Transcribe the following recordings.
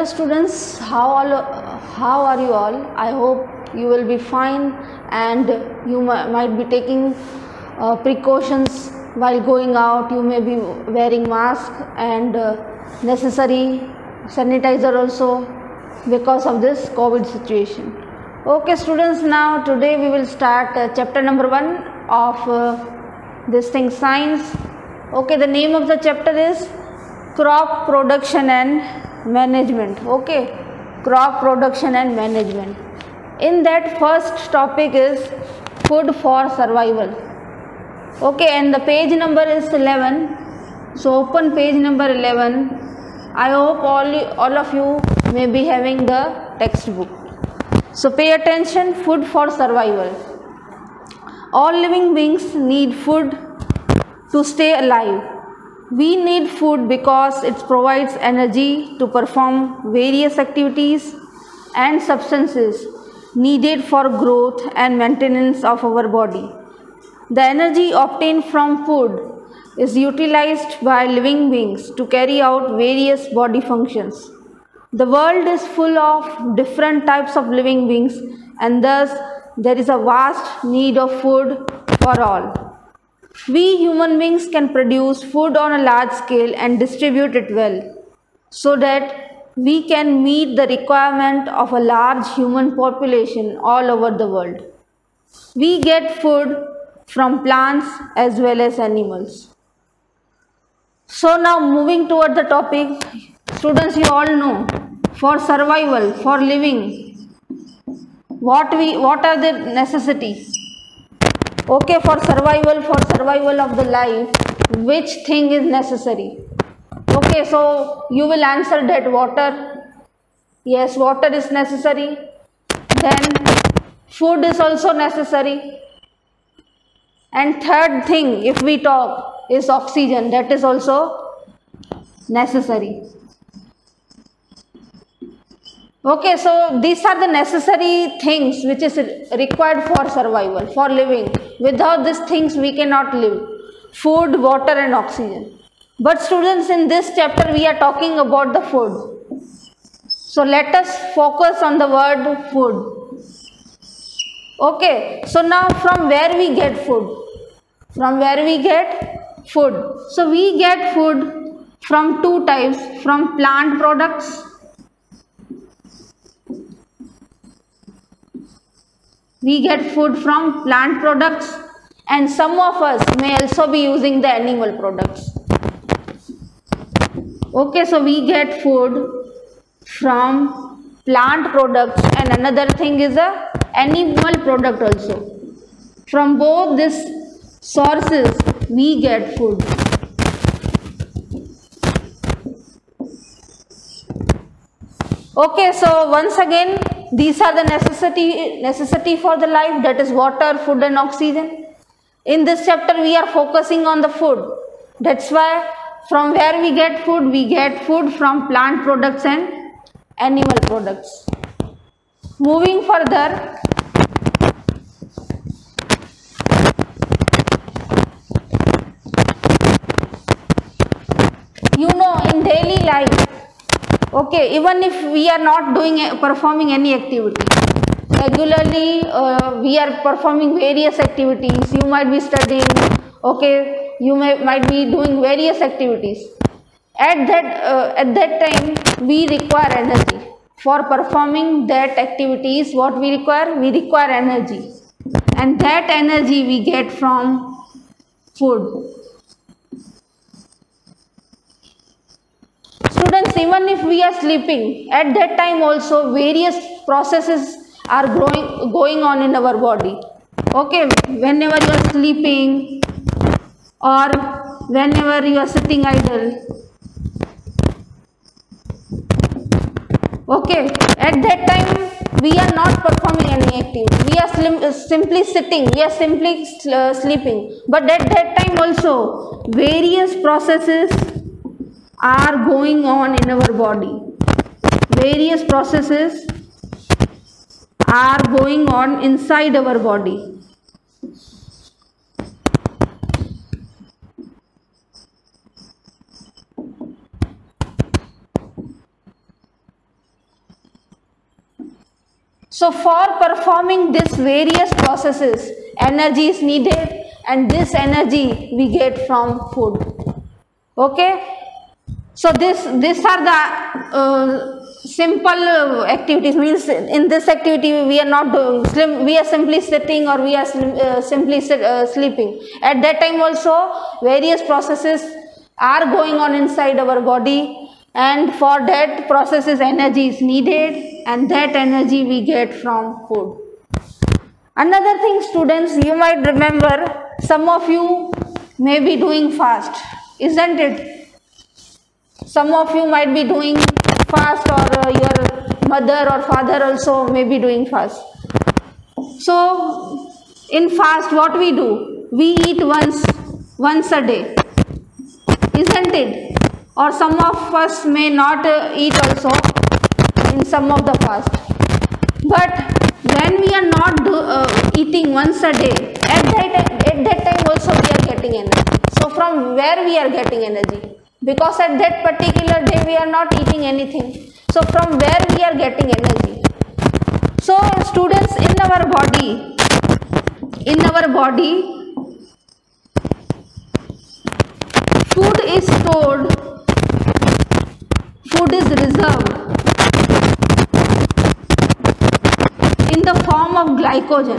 students, how are you all? I hope you will be fine and you might be taking precautions while going out. You may be wearing mask and necessary sanitizer also because of this COVID situation. Okay students, now today we will start chapter number 1 of this thing, science. Okay, the name of the chapter is crop production and management. Okay, crop production and management. In that, first topic is food for survival. Okay, and the page number is 11. So open page number 11. I hope all of you may be having the textbook. So pay attention. Food for survival. All living beings need food to stay alive. We need food because it provides energy to perform various activities and substances needed for growth and maintenance of our body. The energy obtained from food is utilized by living beings to carry out various body functions. The world is full of different types of living beings, and thus there is a vast need of food for all. We human beings can produce food on a large scale and distribute it well, so that we can meet the requirement of a large human population all over the world. We get food from plants as well as animals. So now moving toward the topic, students, you all know, for survival, for living, what are the necessities? Okay, for survival of the life, which thing is necessary? Okay, so you will answer that water. Yes, water is necessary. Then food is also necessary. And third thing, if we talk, is oxygen. That is also necessary. Okay, so these are the necessary things which is required for survival, for living. Without these things we cannot live. Food, water and oxygen. But students, in this chapter we are talking about the food. So let us focus on the word food. Okay, so now from where we get food? From where we get food? So we get food from two types, from plant products. We get food from plant products, and some of us may also be using the animal products. Okay, so we get food from plant products, and another thing is a animal product also. From both these sources we get food. Okay, so once again, these are the necessity for the life, that is water, food and oxygen. In this chapter we are focusing on the food. That's why from where we get food from plant products and animal products. Moving further, you know, in daily life, okay, even if we are not performing any activity, regularly we are performing various activities. You might be studying, okay, you might be doing various activities. At that time we require energy. For performing that activities, what we require? We require energy, and that energy we get from food. Students, even if we are sleeping, at that time also various processes are going on in our body. Okay, whenever you are sleeping or whenever you are sitting idle. Okay, at that time we are not performing any activity. We are simply sitting, we are simply sleeping. But at that time also various processes are going on in our body. Various processes are going on inside our body. So for performing these various processes, energy is needed, and this energy we get from food. Okay, so these are the simple activities. Means in this activity we are not doing we are simply sitting, or we are simply sleeping. At that time also various processes are going on inside our body, and for that processes energy is needed, and that energy we get from food. Another thing, students, you might remember, some of you may be doing fast, isn't it? Some of you might be doing fast, or your mother or father also may be doing fast. So in fast, what we do? We eat once a day, isn't it? Or some of us may not eat also in some of the fast. But when we are not eating once a day, at that time also we are getting energy. So from where we are getting energy? Because at that particular day we are not eating anything. So from where we are getting energy? So students, in our body, food is stored, food is reserved in the form of glycogen.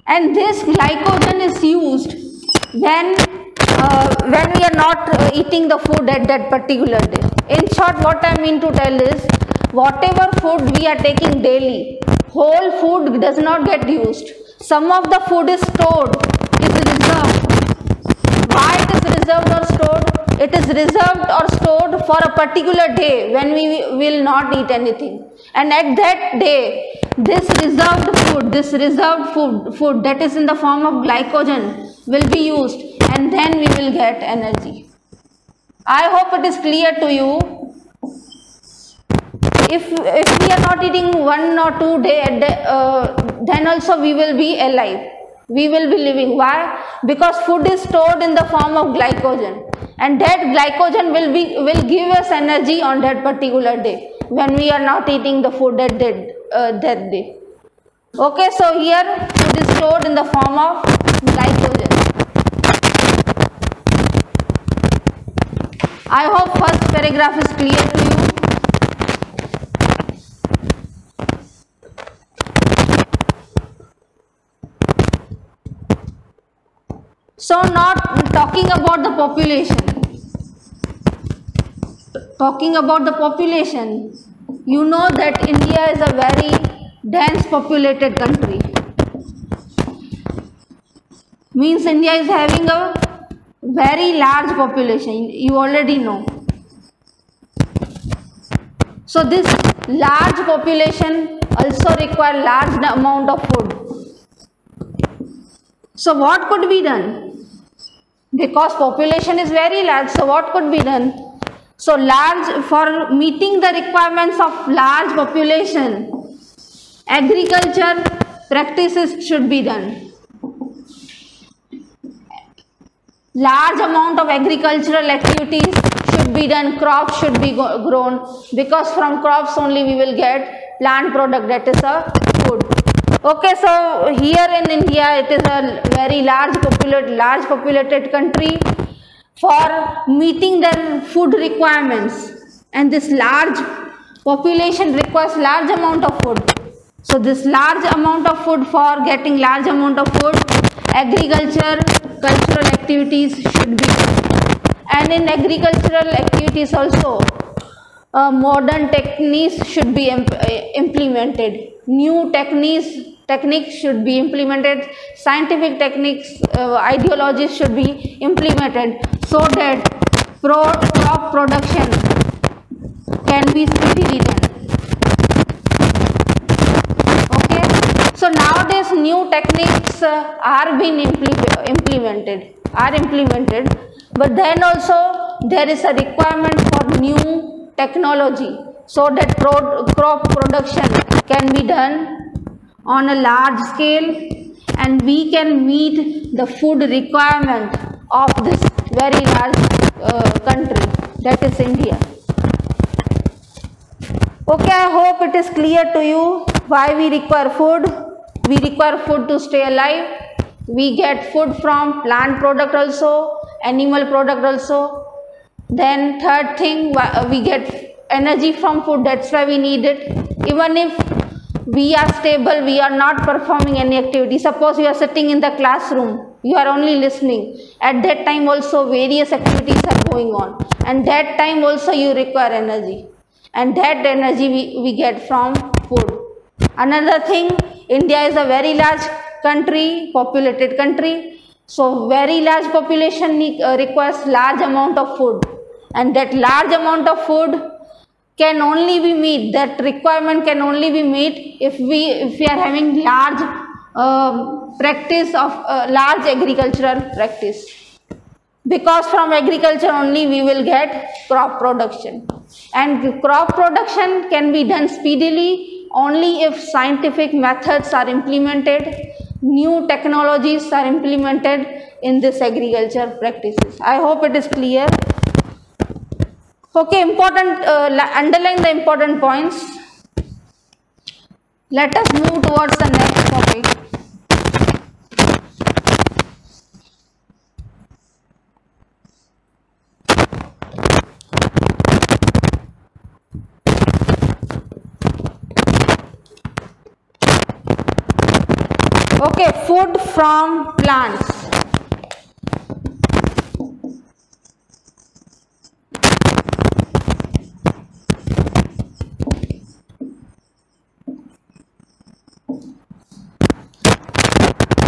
And this glycogen is used when we are not eating the food at that particular day. In short, what I mean to tell is, whatever food we are taking daily, whole food does not get used. Some of the food is stored, is reserved. Why it is reserved or stored? It is reserved or stored for a particular day when we will not eat anything. And at that day, this reserved food that is in the form of glycogen will be used, and then we will get energy. I hope it is clear to you. If we are not eating 1 or 2 days, then also we will be alive. We will be living. Why? Because food is stored in the form of glycogen, and that glycogen will give us energy on that particular day when we are not eating the food at that day. Okay, so here food is stored in the form of glycogen. I hope first paragraph is clear to you. So now talking about the population. Talking about the population, you know that India is a very dense populated country. Means India is having a very large population, you already know. So this large population also require large amount of food. So what could be done? Because population is very large, so what could be done? So for meeting the requirements of large population, agriculture practices should be done. Large amount of agricultural activities should be done, crops should be grown, because from crops only we will get plant product, that is a food. Okay, so here in India it is a very large populated country. For meeting their food requirements, and this large population requires large amount of food. So this large amount of food, for getting large amount of food, cultural activities should be done. And in agricultural activities also, modern techniques should be implemented. New techniques should be implemented. Scientific techniques, ideologies should be implemented, so that crop production can be speedily done. Okay, so nowadays new techniques are being implemented, but then also there is a requirement for new technology, so that crop production can be done on a large scale, and we can meet the food requirement of this very large country, that is India. Okay, I hope it is clear to you why we require food. We require food to stay alive. We get food from plant product also, animal product also. Then third thing, we get energy from food, that's why we need it. Even if we are stable, we are not performing any activity. Suppose you are sitting in the classroom, you are only listening. At that time also various activities are going on, and that time also you require energy, and that energy we get from food. Another thing, India is a very large country, populated country, so very large population requires large amount of food, and that large amount of food can only be met, that requirement can only be met if we are having large practice of large agricultural practice, because from agriculture only we will get crop production, and crop production can be done speedily only if scientific methods are implemented, new technologies are implemented in this agriculture practices. I hope it is clear. Okay, underline the important points. Let us move towards the next topic. Okay, food from plants.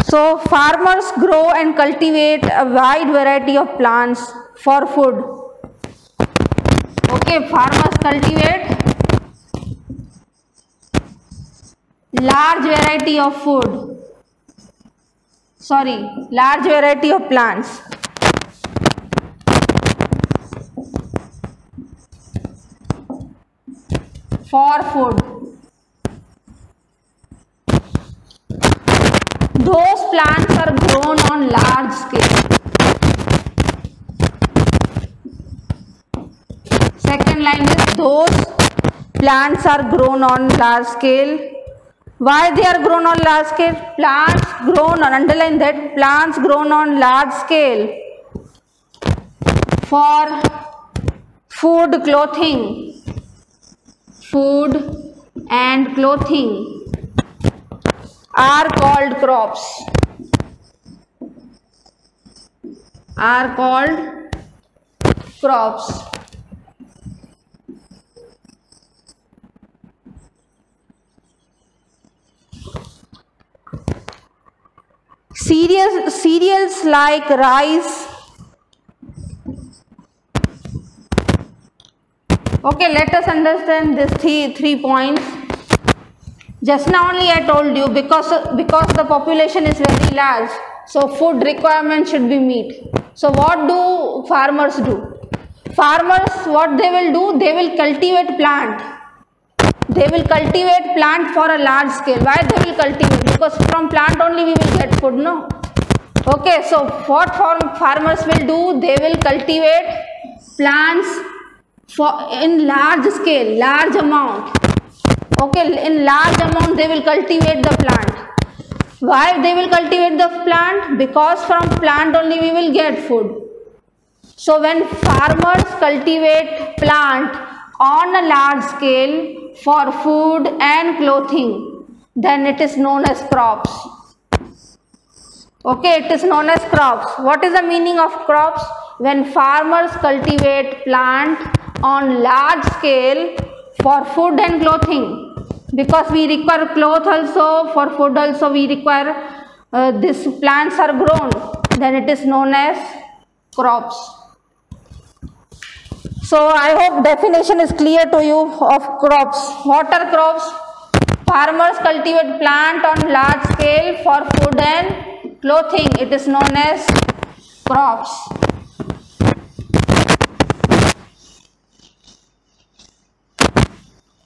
So farmers grow and cultivate a wide variety of plants for food. Okay, farmers cultivate large variety of food. Large variety of plants for food. Those plants are grown on large scale. Second line is those plants are grown on large scale. Why they are grown on large scale? Plants grown on, underline that, plants grown on large scale for food, clothing, food and clothing are called crops. Are called crops. Cereals like rice. Okay, let us understand these three points. Just now only I told you, because the population is very large, so food requirement should be met. So what do farmers do? Farmers, what they will do? They will cultivate plant. They will cultivate plant for a large scale. Why they will cultivate? Because from plant only we will get food, no? Okay, so what farmers will do? They will cultivate plants in large scale, large amount. Okay, in large amount they will cultivate the plant. Why they will cultivate the plant? Because from plant only we will get food. So when farmers cultivate plant on a large scale for food and clothing, then it is known as crops. Okay, it is known as crops. What is the meaning of crops? When farmers cultivate plant on large scale for food and clothing, because we require cloth also, for food also we require these plants are grown, then it is known as crops. So I hope definition is clear to you of crops. What are crops? Farmers cultivate plant on large scale for food and clothing. It is known as crops.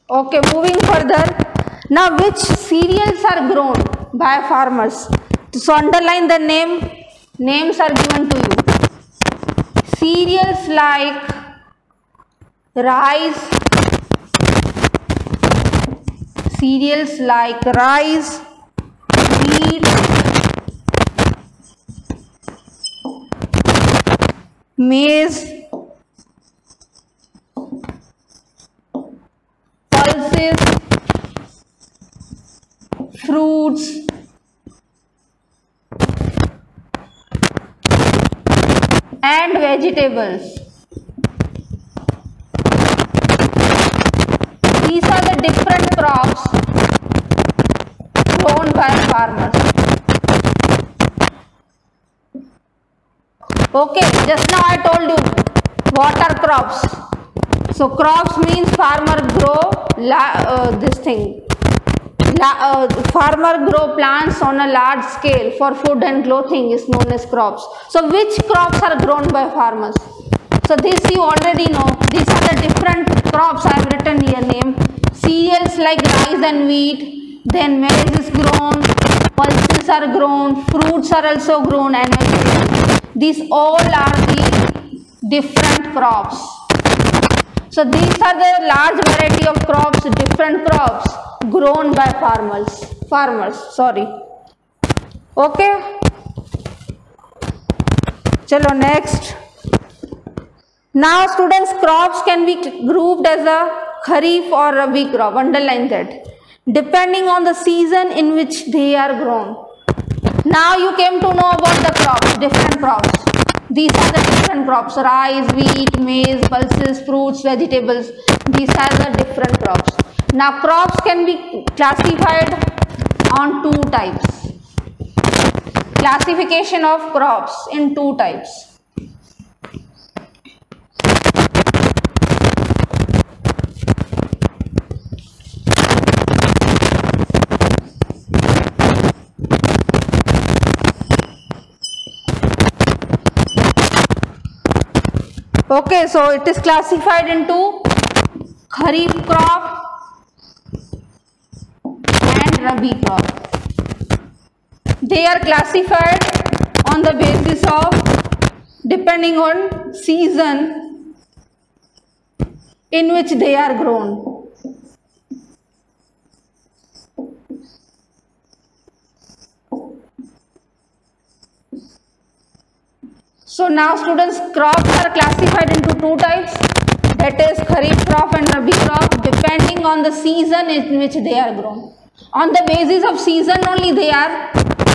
Okay, moving further. Now, which cereals are grown by farmers? So underline the name. Names are given to you. cereals like rice, wheat, maize, pulses, fruits, and vegetables. These are the different crops grown by farmers. Okay, just now I told you what are crops. So crops means farmer grow farmer grow plants on a large scale for food and clothing is known as crops. So which crops are grown by farmers? So this you already know. These are the different crops I have written here name. Cereals like rice and wheat, then maize is grown, pulses are grown, fruits are also grown, and vegetables. These all are the different crops. So these are the large variety of crops, different crops grown by farmers. Okay. Chalo next. Now students, crops can be grouped as a kharif or rabi crop. Underline that. Depending on the season in which they are grown. Now you came to know about the crops, different crops. These are the different crops: rice, wheat, maize, pulses, fruits, vegetables. These are the different crops. Now crops can be classified on two types. Classification of crops in two types. Okay, so it is classified into kharif crop and rabi crop. They are classified on the basis of depending on season in which they are grown. So now students, crops are classified into two types, that is kharif crop and rabi crop, depending on the season in which they are grown. On the basis of season only they are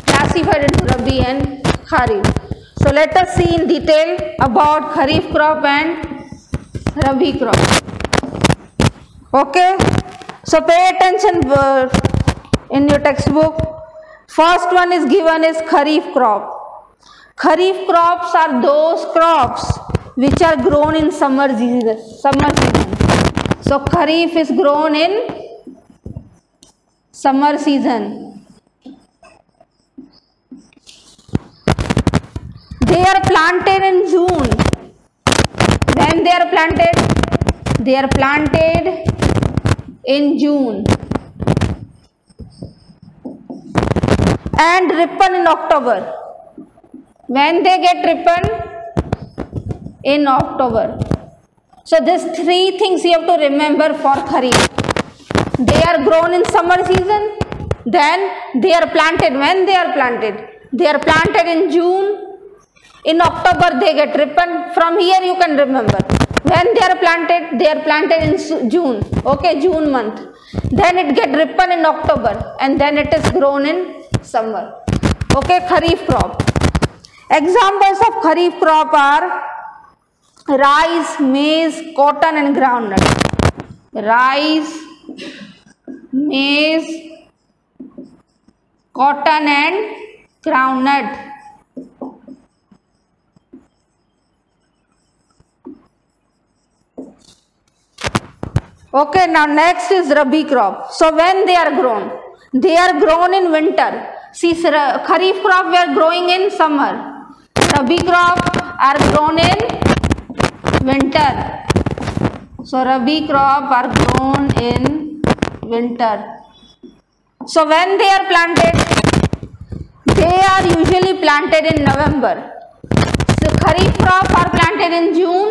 classified into rabi and kharif. So let us see in detail about kharif crop and rabi crop. Okay, so pay attention in your textbook. First one is given as kharif crop. Kharif crops are those crops which are grown in summer season. So kharif is grown in summer season. They are planted in June. When they are planted? They are planted in June and ripen in October. When they get ripened? In October. So these three things you have to remember for kharif. They are grown in summer season, then they are planted. When they are planted? They are planted in June. In October they get ripened. From here you can remember. When they are planted in June. Okay, June month. Then it get ripened in October and then it is grown in summer. Okay, kharif crop. Examples of kharif crop are rice, maize, cotton and groundnut. Rice, maize, cotton and groundnut. Okay, now next is rabi crop. So when they are grown? They are grown in winter. See, kharif crop we are growing in summer. Rabi crop are grown in winter. So rabi crop are grown in winter. So when they are planted? They are usually planted in November. So Kharif crop are planted in June,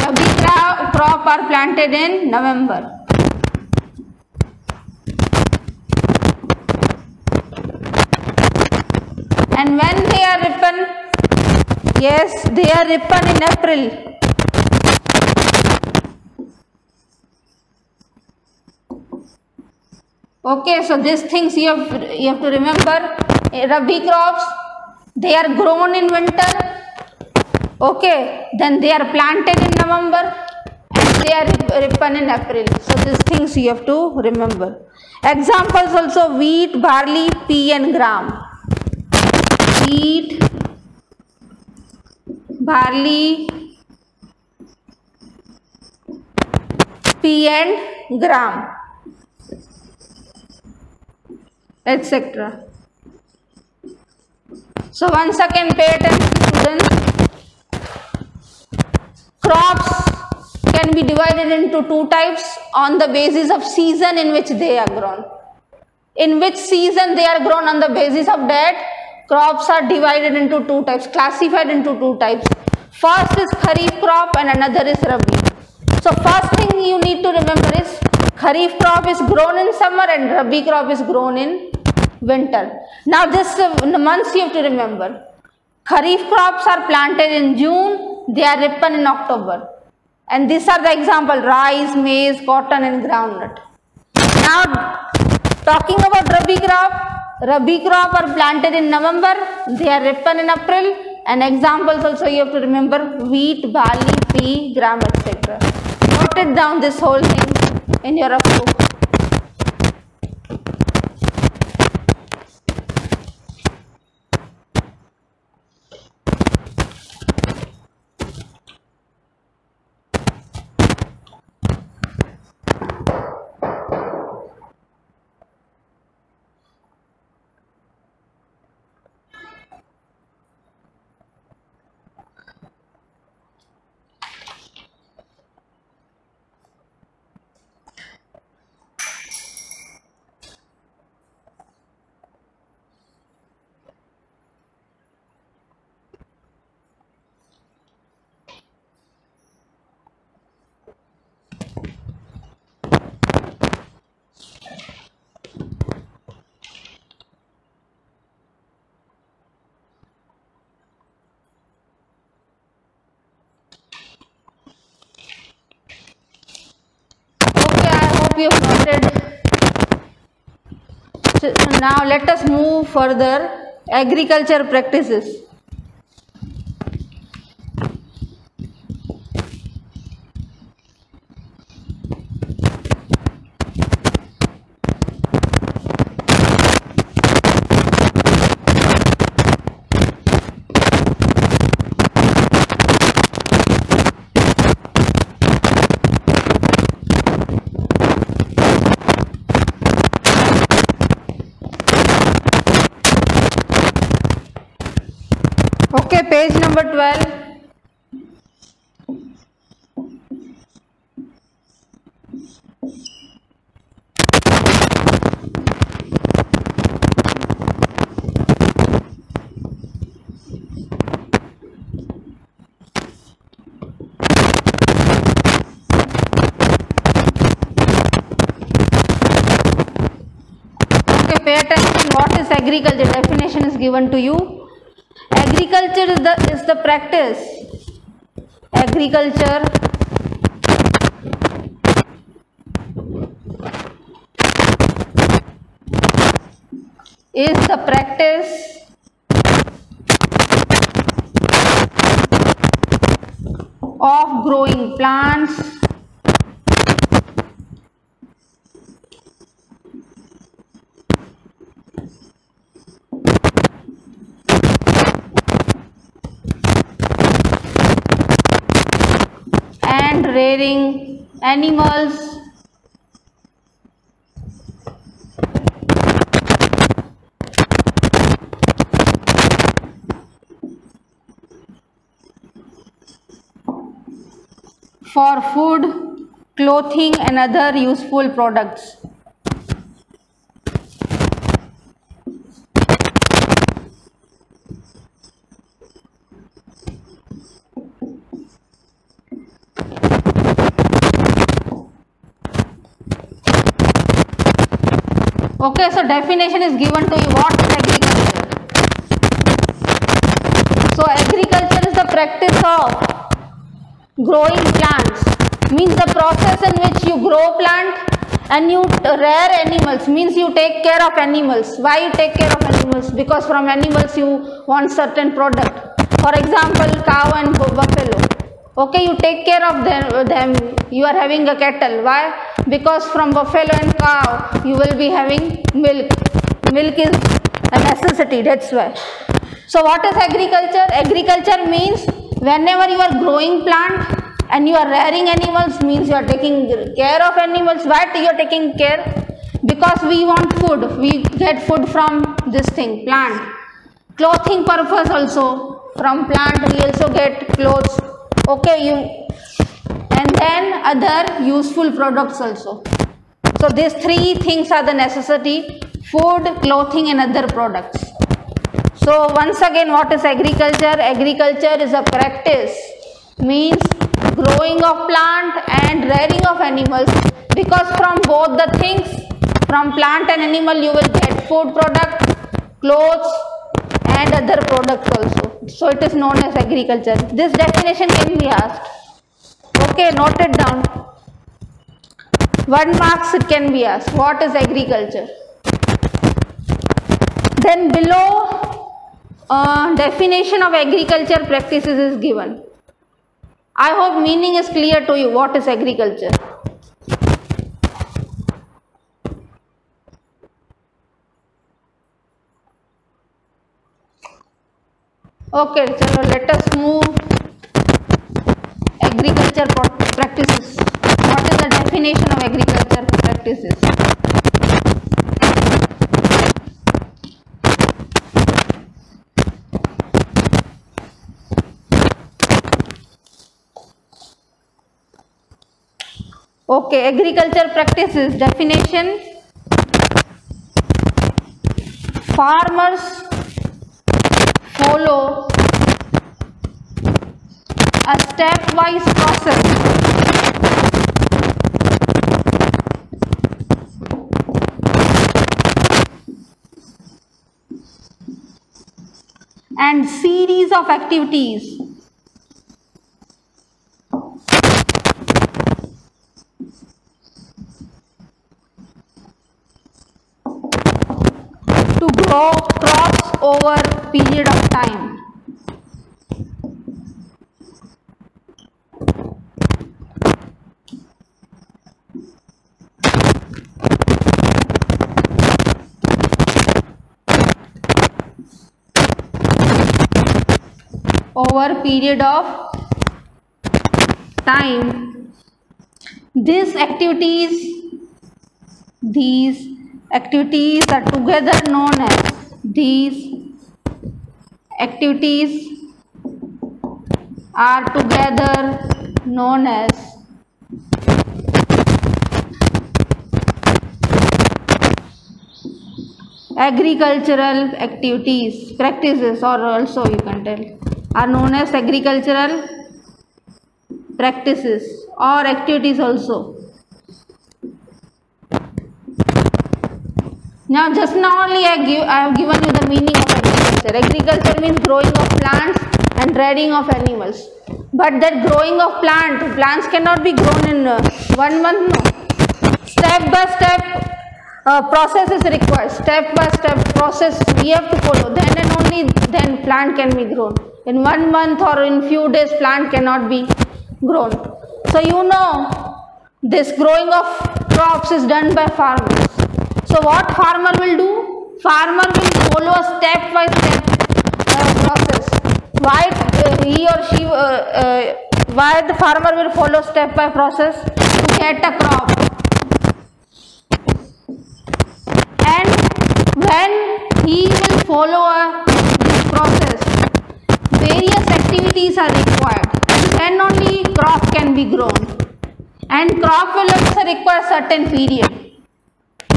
Rabi crop are planted in November. And when they are ripen? Yes, they are ripen in April. Okay, so these things you have to remember. Rabi crops, they are grown in winter. Okay, then they are planted in November and they are ripen in April. So these things you have to remember. Examples also: wheat, barley, pea and gram. Wheat, barley, pea and gram, etc. So once again, pay attention, students. Crops can be divided into two types on the basis of season in which they are grown. In which season they are grown, on the basis of that, crops are divided into two types, classified into two types. First is Kharif crop and another is Rabi. So first thing you need to remember is Kharif crop is grown in summer and Rabi crop is grown in winter. Now this months you have to remember. Kharif crops are planted in June, they are ripen in October. And these are the example: rice, maize, cotton and groundnut. Now talking about Rabi crop are planted in November, they are ripen in April. And examples also you have to remember: wheat, barley, pea, gram, etc. Note it down, this whole thing in your rough book. You have noted. So now let us move further. Agriculture practices. Okay, page number 12. Okay, pay attention. What is agriculture? Definition is given to you. Agriculture is the practice. Agriculture is the practice of growing plants and rearing animals for food, clothing and other useful products. Okay, so definition is given to you. What is agriculture? So agriculture is the practice of growing plants, means the process in which you grow plant and you rear animals, means you take care of animals. Why you take care of animals? Because from animals you want certain product. For example, cow and buffalo. Okay, you take care of them. You are having a cattle. Why? Because from buffalo and cow you will be having milk. Milk is a necessity, that's why. So what is agriculture? Agriculture means whenever you are growing plant and you are rearing animals, means you are taking care of animals. Why you are taking care? Because we want food. We get food from this thing, plant. Clothing purpose also, from plant we also get clothes. Okay, and then other useful products also. So these three things are the necessity: food, clothing and other products. So once again, what is agriculture? Agriculture is a practice, means growing of plant and rearing of animals, because from both the things, from plant and animal, you will get food product, clothes and other products also. So it is known as agriculture. This definition can be asked. Okay, note it down. 1 marks it can be asked. What is agriculture? Then below definition of agriculture practices is given. I hope meaning is clear to you. What is agriculture? Okay, chalo, let us move agriculture practices. What is the definition of agriculture practices? Okay, agriculture practices definition: farmers follow a stepwise process and series of activities to grow crops over period of time. Over period of time. These activities are together known as agricultural activities, practices, or also you can tell, are known as agricultural practices or activities also. Now just now only I have given you the meaning of agriculture. Agriculture means growing of plants and rearing of animals. But that growing of plants cannot be grown in 1 month, no. Step by step process is required. Step by step process we have to follow. Then and only then plant can be grown. In 1 month or in few days plant cannot be grown. So you know this growing of crops is done by farmers. So what farmer will do? Farmer will follow a step by step process. Why he or she? Why the farmer will follow step by process? To get a crop. And when he will follow this process, various activities are required, and then only crop can be grown. And crop will also require certain period.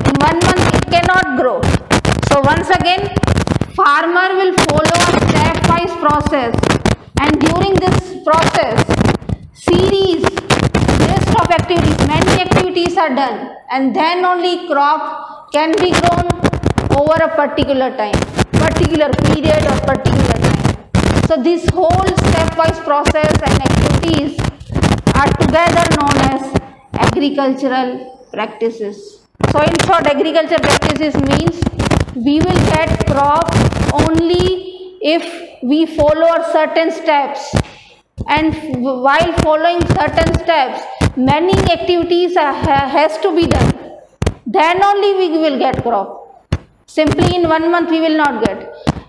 In 1 month it cannot grow. So once again, farmer will follow a stepwise process, and during this process, list of activities, many activities are done, and then only crop can be grown over a particular time, particular period or particular time. So this whole stepwise process and activities are together known as agricultural practices. So in short, agricultural practices means we will get crop only if we follow certain steps, and while following certain steps many activities has to be done, then only we will get crop. Simply in 1 month we will not get,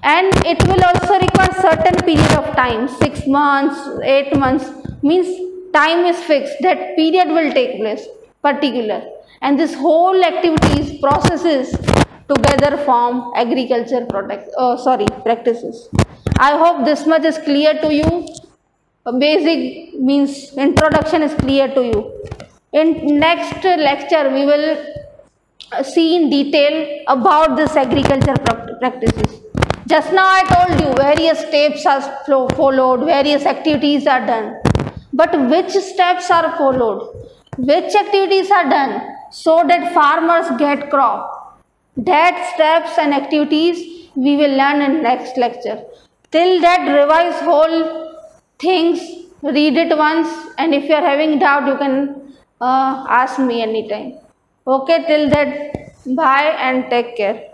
and it will also require certain period of time, 6 months, 8 months, means time is fixed, that period will take place particular, and this whole activities processes together form agriculture practices. I hope this much is clear to you. Basic means introduction is clear to you. In next lecture we will see in detail about this agriculture practices. Just now I told you various steps are followed, various activities are done, but which steps are followed, which activities are done so that farmers get crop, that steps and activities we will learn in next lecture. Till that, revise whole things, read it once, and if you are having doubt you can ask me anytime. Okay, till that, bye and take care.